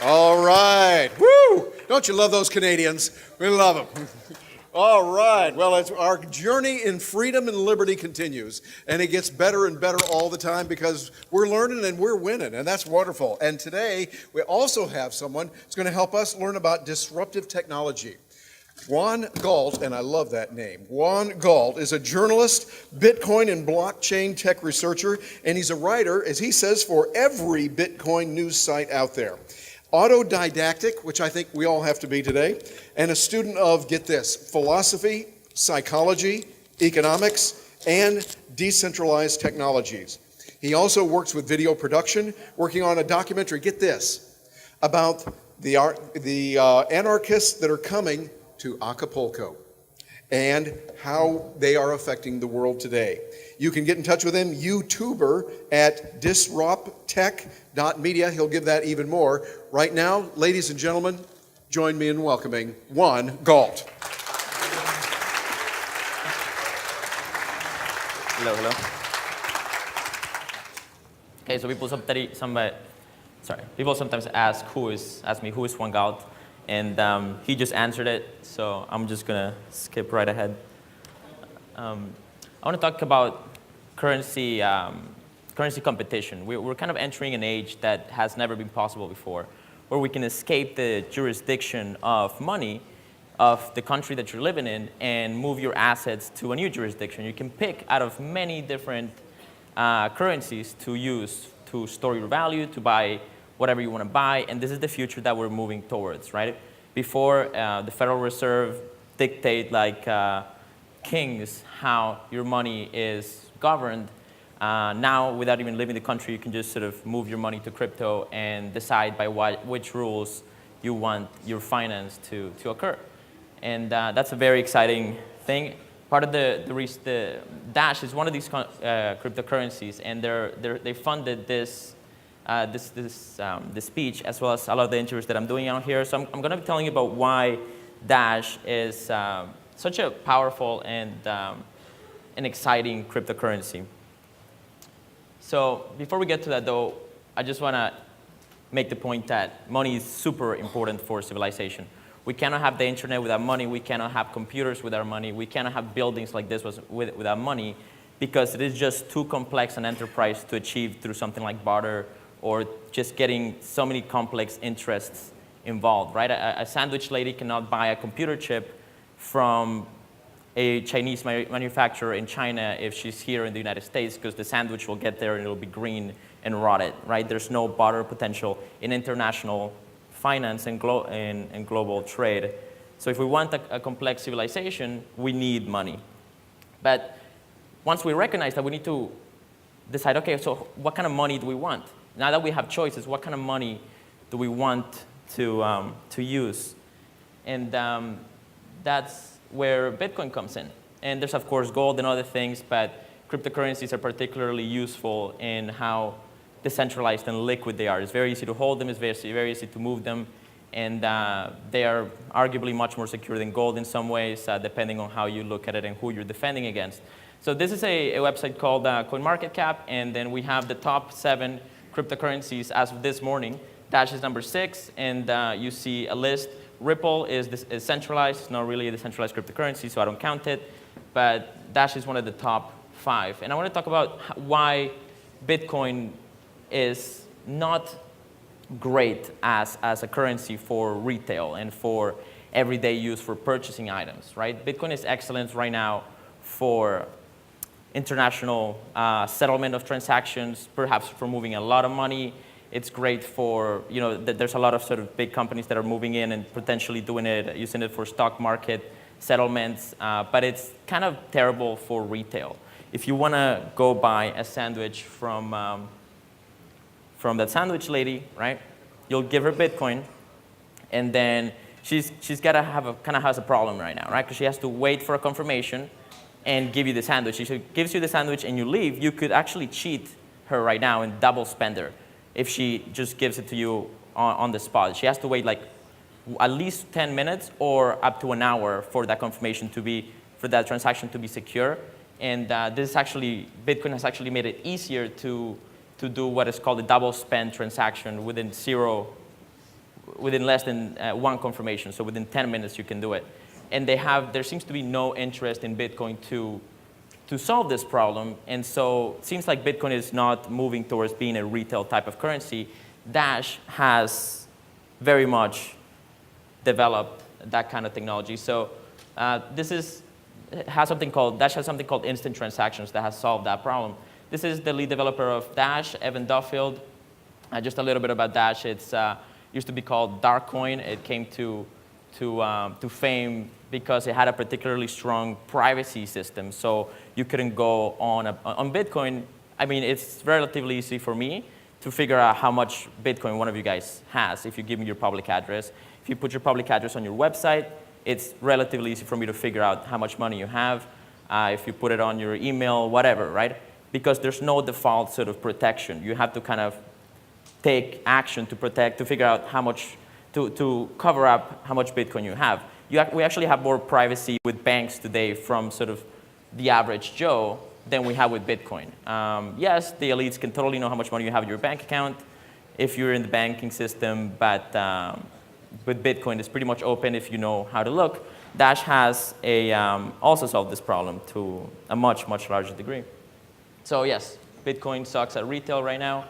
All right. Woo! Don't you love those Canadians? We love them. All right. Well, our journey in freedom and liberty continues, and it gets better and better all the time because we're learning and we're winning, and that's wonderful. And today, we also have someone who's going to help us learn about disruptive technology. Juan Galt, and I love that name. Juan Galt is a journalist, Bitcoin and blockchain tech researcher, and he's a writer, as he says, for every Bitcoin news site out there. Autodidactic, which I think we all have to be today, and a student of, get this, philosophy, psychology, economics, and decentralized technologies. He also works with video production, working on a documentary, get this, about the anarchists that are coming to Acapulco and how they are affecting the world today. You can get in touch with him, YouTuber at disrupttech.media. He'll give that even more. Right now, ladies and gentlemen, join me in welcoming Juan Galt. Hello. Okay, so people sometimes ask me who is Juan Galt, and he just answered it, so I'm just gonna skip right ahead. I want to talk about currency competition. We're kind of entering an age that has never been possible before, where we can escape the jurisdiction of money of the country that you're living in and move your assets to a new jurisdiction. You can pick out of many different currencies to use to store your value, to buy whatever you want to buy, and this is the future that we're moving towards, right? Before, the Federal Reserve dictate like kings how your money is governed. Now, without even leaving the country, you can just sort of move your money to crypto and decide by which rules you want your finance to occur. And that's a very exciting thing. Part of the Dash is one of these cryptocurrencies, and they funded this speech, as well as a lot of the interviews that I'm doing out here. So I'm going to be telling you about why Dash is such a powerful and an exciting cryptocurrency. So before we get to that, though, I just want to make the point that money is super important for civilization. We cannot have the internet without money. We cannot have computers without money. We cannot have buildings like this without money, because it is just too complex an enterprise to achieve through something like barter or just getting so many complex interests involved, right? A sandwich lady cannot buy a computer chip from a Chinese manufacturer in China if she's here in the United States, because the sandwich will get there and it'll be green and rotted, right? There's no barter potential in international finance and global trade. So if we want a complex civilization, we need money. But once we recognize that, we need to decide, okay, so what kind of money do we want? Now that we have choices, what kind of money do we want to use? And that's where Bitcoin comes in. And there's, of course, gold and other things, but cryptocurrencies are particularly useful in how decentralized and liquid they are. It's very easy to hold them, it's very easy to move them, and they are arguably much more secure than gold in some ways, depending on how you look at it and who you're defending against. So this is a website called CoinMarketCap, and then we have the top 7 cryptocurrencies as of this morning. Dash is number 6, and you see a list. Ripple is centralized. It's not really a decentralized cryptocurrency, so I don't count it. But Dash is one of the top 5. And I want to talk about why Bitcoin is not great as a currency for retail and for everyday use for purchasing items, right? Bitcoin is excellent right now for international settlement of transactions, perhaps for moving a lot of money. It's great for, there's a lot of sort of big companies that are moving in and potentially using it for stock market settlements, but it's kind of terrible for retail. If you want to go buy a sandwich from that sandwich lady, right? You'll give her Bitcoin, and then she's got to has a problem right now, right? Because she has to wait for a confirmation and give you the sandwich. If she gives you the sandwich and you leave, you could actually cheat her right now and double spend her if she just gives it to you on the spot. She has to wait like at least 10 minutes or up to an hour for that confirmation for that transaction to be secure. And Bitcoin has actually made it easier to do what is called a double spend transaction within 0 within less than one confirmation. So within 10 minutes, you can do it. And there seems to be no interest in Bitcoin to solve this problem. And so it seems like Bitcoin is not moving towards being a retail type of currency. Dash has very much developed that kind of technology. So Dash has something called instant transactions that has solved that problem. This is the lead developer of Dash, Evan Duffield. Just a little bit about Dash. It's used to be called Darkcoin. It came to fame because it had a particularly strong privacy system. So you couldn't go on Bitcoin. I mean, it's relatively easy for me to figure out how much Bitcoin one of you guys has if you give me your public address. If you put your public address on your website, it's relatively easy for me to figure out how much money you have. If you put it on your email, whatever, right? Because there's no default sort of protection. You have to kind of take action to figure out how much, to cover up how much Bitcoin you have. We actually have more privacy with banks today from sort of the average Joe than we have with Bitcoin. Yes, the elites can totally know how much money you have in your bank account if you're in the banking system, but with Bitcoin, it's pretty much open if you know how to look. Dash has also solved this problem to a much, much larger degree. So yes, Bitcoin sucks at retail right now.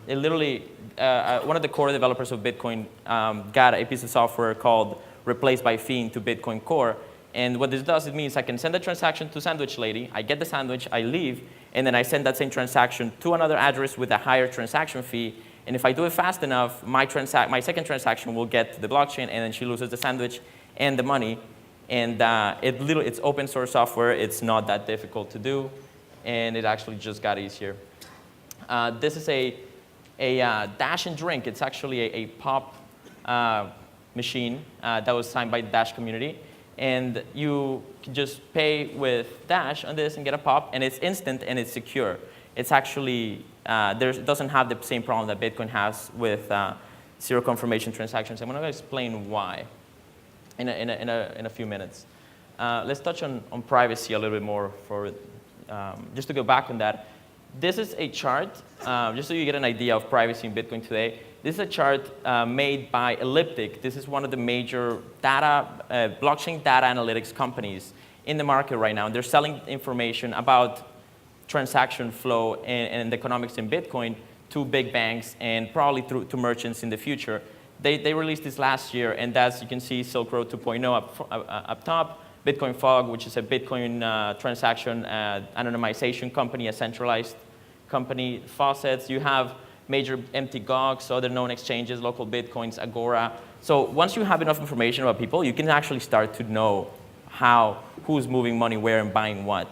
It literally, one of the core developers of Bitcoin got a piece of software called Replace by Fiend to Bitcoin Core. And what this does, it means I can send a transaction to Sandwich Lady, I get the sandwich, I leave, and then I send that same transaction to another address with a higher transaction fee. And if I do it fast enough, my second transaction will get to the blockchain, and then she loses the sandwich and the money. And it's open source software. It's not that difficult to do, and it actually just got easier. This is a Dash and Drink. It's actually a pop machine that was signed by the Dash community. And you can just pay with Dash on this and get a pop, and it's instant and it's secure. It's actually, it doesn't have the same problem that Bitcoin has with zero confirmation transactions. I'm going to explain why in a few minutes. Let's touch on privacy a little bit more just to go back on that. This is a chart, just so you get an idea of privacy in Bitcoin today. This is a chart made by Elliptic. This is one of the major blockchain data analytics companies in the market right now. They're selling information about transaction flow and the economics in Bitcoin to big banks and probably to merchants in the future. They released this last year, and as you can see, Silk Road 2.0 up top, Bitcoin Fog, which is a Bitcoin transaction anonymization company, a centralized company, Faucets. You have major Mt. Gox, other known exchanges, local Bitcoins, Agora. So once you have enough information about people, you can actually start to know who's moving money where and buying what.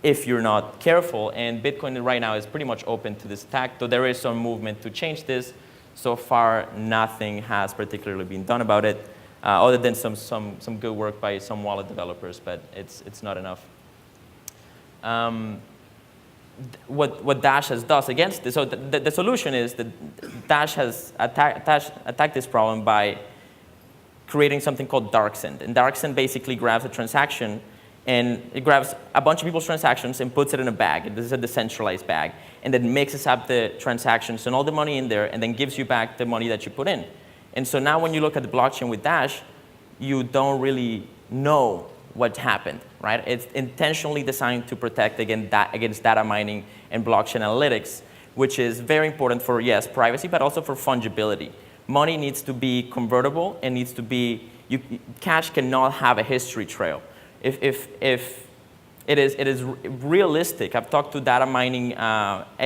If you're not careful, and Bitcoin right now is pretty much open to this attack, though there is some movement to change this. So far, nothing has particularly been done about it, other than some good work by some wallet developers, but it's not enough. What Dash does against this, so the solution is that Dash has attacked this problem by creating something called DarkSend. And DarkSend basically grabs a transaction, and it grabs a bunch of people's transactions and puts it in a bag. This is a decentralized bag. And then mixes up the transactions and all the money in there, and then gives you back the money that you put in. And so now when you look at the blockchain with Dash, you don't really know what happened, right? It's intentionally designed to protect against data mining and blockchain analytics, which is very important for, yes, privacy, but also for fungibility. Money needs to be convertible and needs to be, cash cannot have a history trail. If it is realistic, I've talked to data mining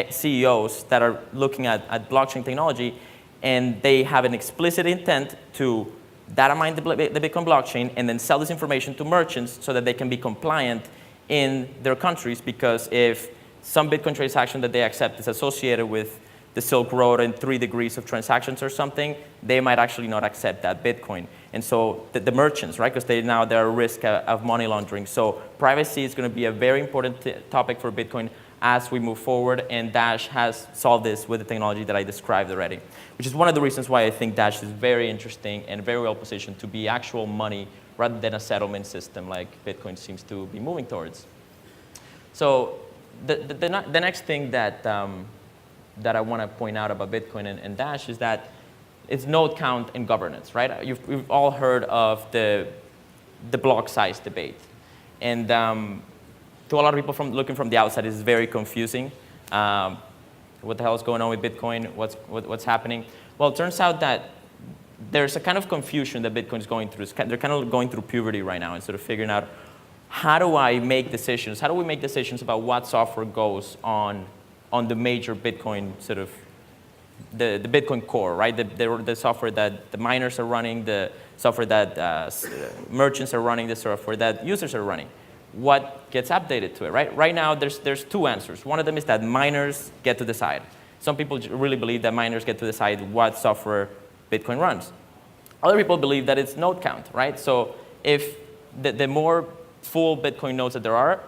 CEOs that are looking at blockchain technology, and they have an explicit intent to data mine the Bitcoin blockchain and then sell this information to merchants so that they can be compliant in their countries, because if some Bitcoin transaction that they accept is associated with the Silk Road and 3 degrees of transactions or something, they might actually not accept that Bitcoin. And so the merchants, right, because they're at risk of money laundering. So privacy is going to be a very important topic for Bitcoin as we move forward, and Dash has solved this with the technology that I described already, which is one of the reasons why I think Dash is very interesting and very well positioned to be actual money rather than a settlement system like Bitcoin seems to be moving towards. So the next thing that I want to point out about Bitcoin and Dash is that it's node count and governance, right? We've all heard of the block size debate. And to a lot of people looking from the outside, it's very confusing. What the hell is going on with Bitcoin? What's happening? Well, it turns out that there's a kind of confusion that Bitcoin is going through. They're kind of going through puberty right now and sort of figuring out, how do I make decisions? How do we make decisions about what software goes on the major Bitcoin sort of, the Bitcoin core, right? The software that the miners are running, the software that merchants are running, the software that users are running. What gets updated to it, right? Right now, there's two answers. One of them is that miners get to decide. Some people really believe that miners get to decide what software Bitcoin runs. Other people believe that it's node count, right? So if the more full Bitcoin nodes that there are,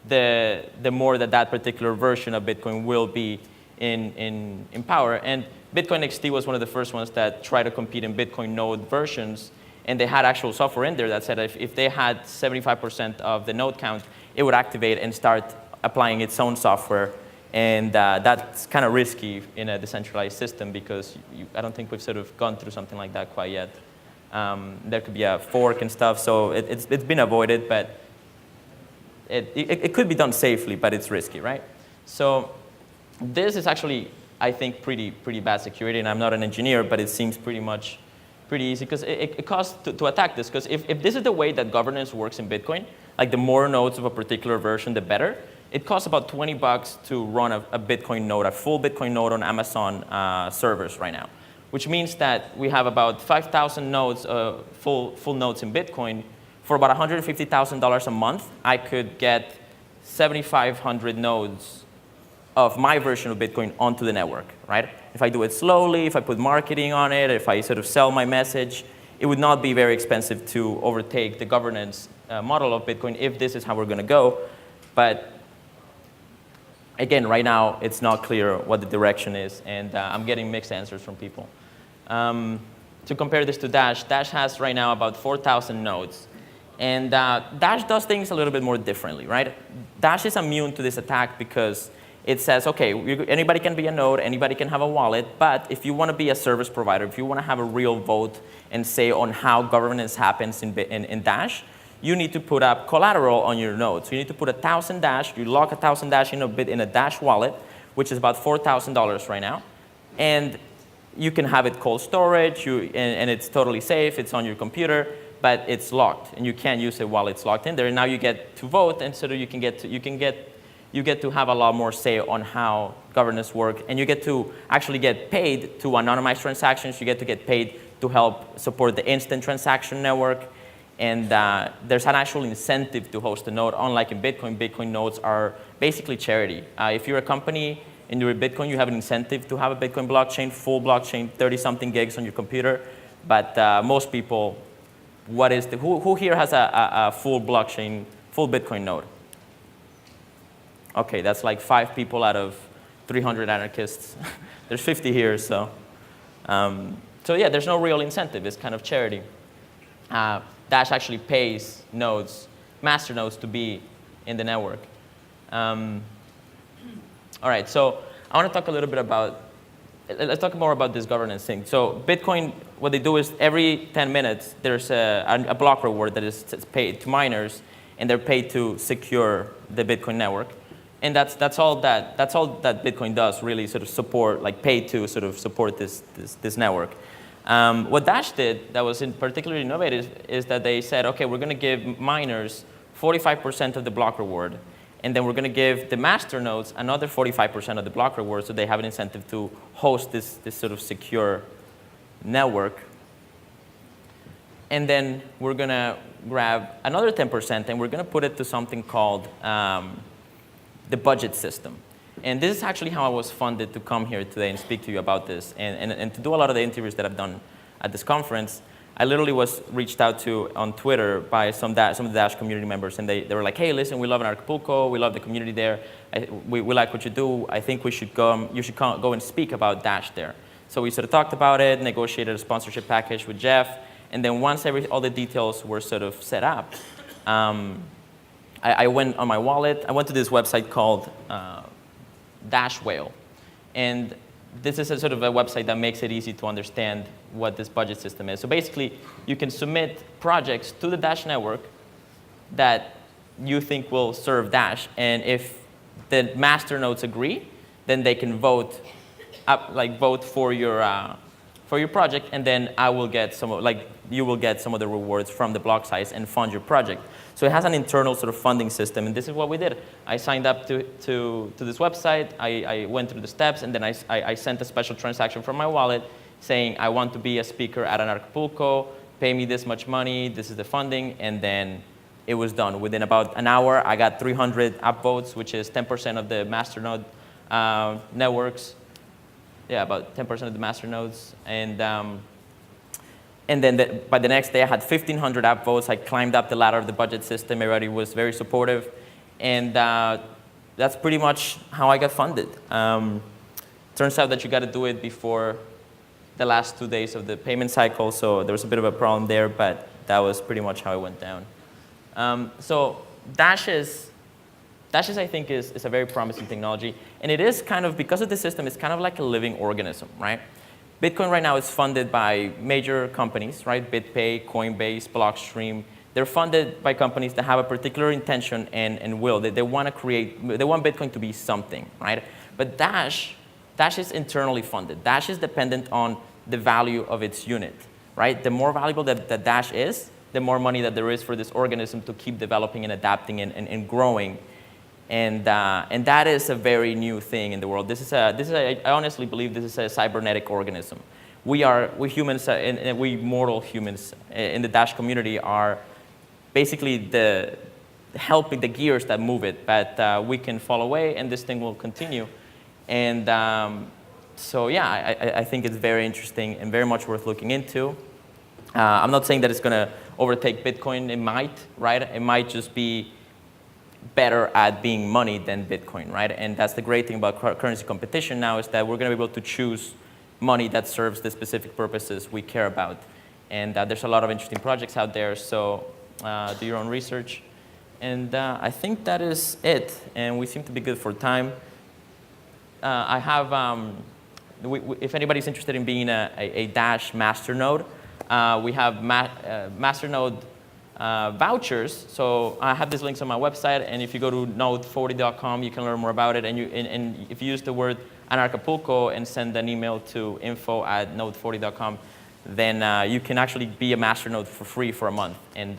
the more that particular version of Bitcoin will be in power. And Bitcoin XT was one of the first ones that tried to compete in Bitcoin node versions, and they had actual software in there that said if they had 75% of the node count, it would activate and start applying its own software. And that's kind of risky in a decentralized system, because I don't think we've sort of gone through something like that quite yet. There could be a fork and stuff, so it's been avoided, but it could be done safely, but it's risky, right? So this is actually, I think, pretty bad security, and I'm not an engineer, but it seems pretty easy, because it costs to attack this, because if this is the way that governance works in Bitcoin, like the more nodes of a particular version, the better. It costs about $20 to run a Bitcoin node, a full Bitcoin node on Amazon servers right now, which means that we have about 5,000 nodes, full nodes in Bitcoin. For about $150,000 a month, I could get 7,500 nodes of my version of Bitcoin onto the network, right? If I do it slowly, if I put marketing on it, if I sort of sell my message, it would not be very expensive to overtake the governance model of Bitcoin if this is how we're going to go. But again, right now, it's not clear what the direction is, and I'm getting mixed answers from people. To compare this to Dash, Dash has right now about 4,000 nodes. And Dash does things a little bit more differently, right? Dash is immune to this attack because it says, okay, anybody can be a node, anybody can have a wallet, but if you want to be a service provider, if you want to have a real vote and say on how governance happens in Dash, you need to put up collateral on your node. So you need to put 1,000 Dash, you lock 1,000 Dash in a Dash wallet, which is about $4,000 right now. And you can have it cold storage, and it's totally safe, it's on your computer, but it's locked, and you can't use it while it's locked in there. And now you get to vote, and so you get to have a lot more say on how governance work, and you get to actually get paid to anonymize transactions. You get to get paid to help support the instant transaction network. And there's an actual incentive to host a node. Unlike in Bitcoin, Bitcoin nodes are basically charity. If you're a company and you're a Bitcoin, you have an incentive to have a Bitcoin blockchain, full blockchain, 30-something gigs on your computer. But most people, who here has a full blockchain, full Bitcoin node? Okay, that's like 5 people out of 300 anarchists. There's 50 here, so. So yeah, there's no real incentive. It's kind of charity. Dash actually pays nodes, master nodes, to be in the network. All right, so I want to talk a little bit about, let's talk more about this governance thing. So Bitcoin, what they do is every 10 minutes, there's a block reward that is paid to miners, and they're paid to secure the Bitcoin network. And that's all that Bitcoin does, really sort of support, like pay to sort of support this network. What Dash did that was particularly innovative is that they said, okay, we're going to give miners 45% of the block reward, and then we're going to give the master nodes another 45% of the block reward, so they have an incentive to host this sort of secure network. And then we're going to grab another 10%, and we're going to put it to something called the budget system. And this is actually how I was funded to come here today and speak to you about this. And to do a lot of the interviews that I've done at this conference, I literally was reached out to on Twitter by some of the Dash community members. And they were like, hey, listen, we love Acapulco. We love the community there. We like what you do. I think you should go and speak about Dash there. So we sort of talked about it, negotiated a sponsorship package with Jeff. And then once all the details were sort of set up, I went on my wallet. I went to this website called Dash Whale. And this is a sort of a website that makes it easy to understand what this budget system is. So basically, you can submit projects to the Dash network that you think will serve Dash, and if the master nodes agree, then they can vote for your project, and then I will get you will get some of the rewards from the block size and fund your project. So it has an internal sort of funding system, and this is what we did. I signed up to this website, I went through the steps, and then I sent a special transaction from my wallet saying I want to be a speaker at Anarchapulco, pay me this much money, this is the funding, and then it was done. Within about an hour, I got 300 upvotes, which is 10% of the masternode networks. Yeah, about 10% of the master nodes. And then by the next day, I had 1,500 upvotes. I climbed up the ladder of the budget system. Everybody was very supportive. And that's pretty much how I got funded. Turns out that you got to do it before the last 2 days of the payment cycle, so there was a bit of a problem there, but that was pretty much how it went down. So Dash I think, is a very promising technology. And it is kind of, because of the system, it's kind of like a living organism, right? Bitcoin right now is funded by major companies, right? BitPay, Coinbase, Blockstream. They're funded by companies that have a particular intention and will. They want Bitcoin to be something, right? But Dash is internally funded. Dash is dependent on the value of its unit, right? The more valuable that Dash is, the more money that there is for this organism to keep developing and adapting and growing. And that is a very new thing in the world. I honestly believe this is a cybernetic organism. We humans, and we mortal humans in the Dash community are basically the gears that move it, but we can fall away and this thing will continue. And so yeah, I think it's very interesting and very much worth looking into. I'm not saying that it's gonna overtake Bitcoin. It might, right? It might just be better at being money than Bitcoin, right? And that's the great thing about currency competition now, is that we're going to be able to choose money that serves the specific purposes we care about. And there's a lot of interesting projects out there, so do your own research. And I think that is it, and we seem to be good for time. I have, if anybody's interested in being a Dash masternode, we have masternode vouchers. So I have these links on my website, and if you go to node40.com, you can learn more about it. And if you use the word Anarchapulco and send an email to info@node40.com, then you can actually be a masternode for free for a month and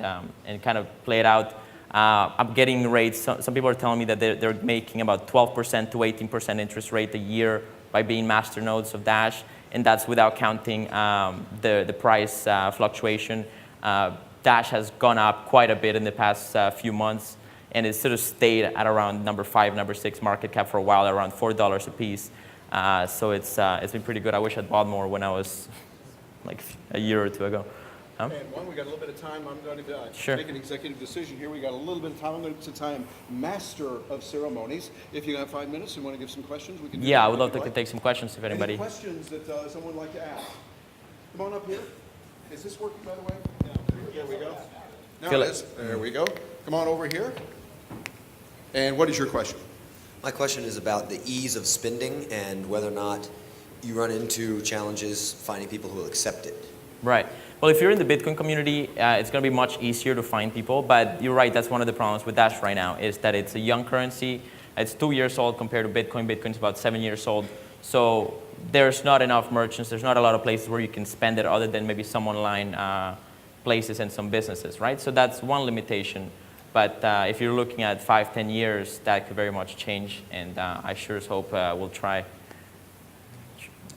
kind of play it out. I'm getting rates. Some people are telling me that they're making about 12% to 18% interest rate a year by being masternodes of Dash, and that's without counting the price fluctuation. Dash has gone up quite a bit in the past few months, and it's sort of stayed at around number 5, number 6 market cap for a while, around $4 a piece. So it's been pretty good. I wish I'd bought more when I was like a year or two ago. And we got a little bit of time. I'm going to make an executive decision here. We got a little bit of time. Since I am master of ceremonies, if you have 5 minutes and want to give some questions, we can do that. Yeah, I would love to take some questions if anybody. Any questions that someone would like to ask? Come on up here. Is this working, by the way? Yeah. There we go. Now it is. There we go. Come on over here. And what is your question? My question is about the ease of spending and whether or not you run into challenges finding people who will accept it. Right. Well, if you're in the Bitcoin community, it's going to be much easier to find people. But you're right, that's one of the problems with Dash right now, is that it's a young currency. It's 2 years old compared to Bitcoin. Bitcoin's about 7 years old. So there's not enough merchants. There's not a lot of places where you can spend it other than maybe some online places and some businesses, right? So that's one limitation. But if you're looking at 5, 10 years, that could very much change. And I sure as hope we'll try.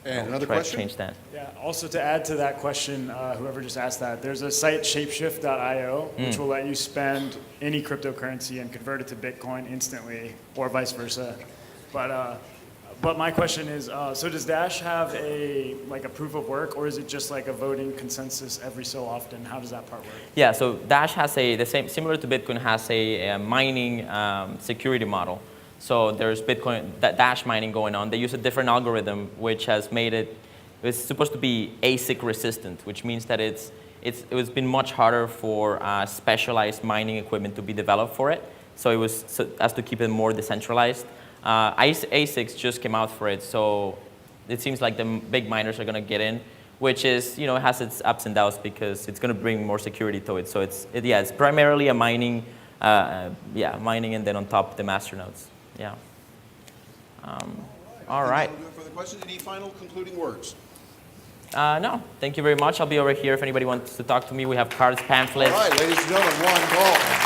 And another try question? to change that. Yeah, also to add to that question, whoever just asked that, there's a site, shapeshift.io, which will let you spend any cryptocurrency and convert it to Bitcoin instantly, or vice versa. But my question is, so does Dash have a proof of work, or is it just like a voting consensus every so often? How does that part work? Yeah, so Dash has similar to Bitcoin, has a mining security model. So there's Dash mining going on. They use a different algorithm, which has made it's supposed to be ASIC resistant, which means that it's been much harder for specialized mining equipment to be developed for it. So as to keep it more decentralized. ASICs just came out for it, so it seems like the big miners are going to get in, which is, it has its ups and downs because it's going to bring more security to it. So it's primarily a mining, mining, and then on top the masternodes. Yeah. All right. That'll do it for the question. Any final concluding words? No, thank you very much. I'll be over here if anybody wants to talk to me. We have cards, pamphlets. All right, ladies and gentlemen, Juan Gall.